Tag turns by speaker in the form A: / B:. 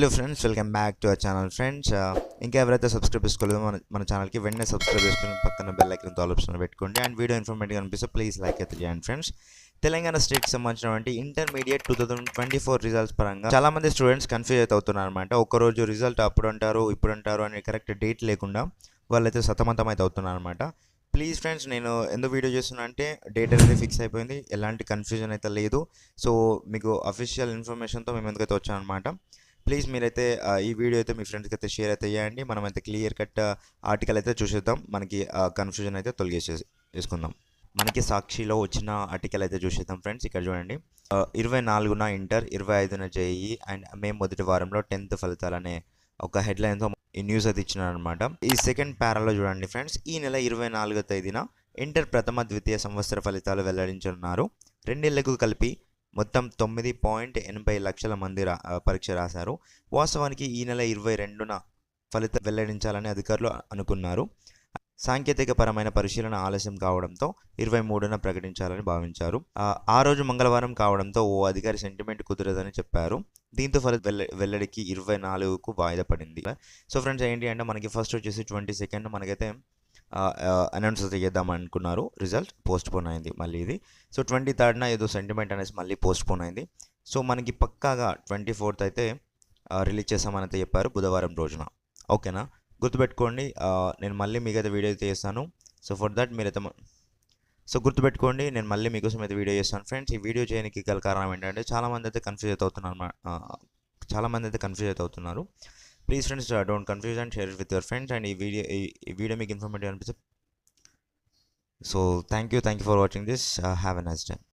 A: Hello friends, welcome back to our channel friends. ఇంకా ఎవరైతే subscribe చేసుకోలేదో మన ఛానల్కి వెంటనే సబ్స్క్రైబ్ చేసుకుని పక్కన బెల్ ఐకాన్ ఆల్ ఆప్షన్ పెట్టుకోండి. అండ్ వీడియో ఇన్ఫర్మేటివ్ అనిపిస్తే ప్లీజ్ లైక్ అయితే చేయండి ఫ్రెండ్స్. తెలంగాణ స్టేట్కి సంబంధించినటువంటి ఇంటర్మీడియట్ 2024 రిజల్ట్స్ పరంగా చాలామంది స్టూడెంట్స్ కన్ఫ్యూజ్ అవుతున్నారు అనమాట. ఒక్కరోజు రిజల్ట్ అప్పుడు అంటారు ఇప్పుడు అంటారు అని కరెక్ట్ డేట్ లేకుండా వాళ్ళైతే సతమతం అయితే అవుతున్నారు అనమాట. ప్లీజ్ ఫ్రెండ్స్, నేను ఎందుకు వీడియో చేస్తున్నా అంటే డేట్ అనేది ఫిక్స్ అయిపోయింది, ఎలాంటి కన్ఫ్యూజన్ అయితే లేదు. సో మీకు అఫీషియల్ ఇన్ఫర్మేషన్తో మేము ఎందుకైతే వచ్చాను అనమాట. ప్లీజ్ మీరైతే ఈ వీడియో అయితే మీ ఫ్రెండ్స్కి అయితే షేర్ అయితే చేయండి. మనమైతే క్లియర్ కట్ ఆర్టికల్ అయితే చూసేద్దాం, మనకి కన్ఫ్యూజన్ అయితే వేసుకుందాం. మనకి సాక్షిలో వచ్చిన ఆర్టికల్ అయితే చూసేద్దాం ఫ్రెండ్స్. ఇక్కడ చూడండి, 24న ఇంటర్, 25న జేఈఈ అండ్ మే మొదటి వారంలో 10th ఫలితాలనే ఒక హెడ్లైన్తో ఈ న్యూస్ అయితే ఇచ్చినారనమాట. ఈ సెకండ్ పారాలో చూడండి ఫ్రెండ్స్, ఈ నెల 24వ తేదీన ఇంటర్ ప్రథమ ద్వితీయ సంవత్సర ఫలితాలు వెల్లడించనున్నారు. రెండేళ్లకు కలిపి మొత్తం 9.80 లక్షల మంది పరీక్ష రాశారు. వాస్తవానికి ఈ నెల 22న ఫలితం వెల్లడించాలని అధికారులు అనుకున్నారు. సాంకేతిక పరమైన పరిశీలన ఆలస్యం కావడంతో 23న ప్రకటించాలని భావించారు. ఆ రోజు మంగళవారం కావడంతో ఓ అధికారి సెంటిమెంట్ కుదరదని చెప్పారు. దీంతో వెల్లడికి 24కు వాయిదా పడింది. సో ఫ్రెండ్స్, ఏంటి అంటే మనకి ఫస్ట్ వచ్చేసి 22nd మనకైతే అనౌన్స్ చేద్దాం అనుకున్నారు. రిజల్ట్ పోస్ట్ పోన్ అయింది మళ్ళీ ఇది. సో 23న ఏదో సెంటిమెంట్ అనేసి మళ్ళీ పోస్ట్ పోన్ అయింది. సో మనకి పక్కాగా 24th అయితే రిలీజ్ చేస్తామని అయితే చెప్పారు, బుధవారం రోజున. ఓకేనా, గుర్తుపెట్టుకోండి. నేను మళ్ళీ మీకైతే వీడియో అయితే చేస్తాను. సో ఫర్ దట్ మీరైతే గుర్తుపెట్టుకోండి, నేను మళ్ళీ మీకోసం అయితే వీడియో చేస్తాను ఫ్రెండ్స్. ఈ వీడియో చేయడానికి గల కారణం ఏంటంటే చాలామంది అయితే కన్ఫ్యూజ్ అవుతున్నారు. Please friends, don't confuse and share it with your friends. And ఈ వీడియో మీకు ఇన్ఫర్మేటివ్ అనిపిస్తే so thank you for watching this. Have a nice day.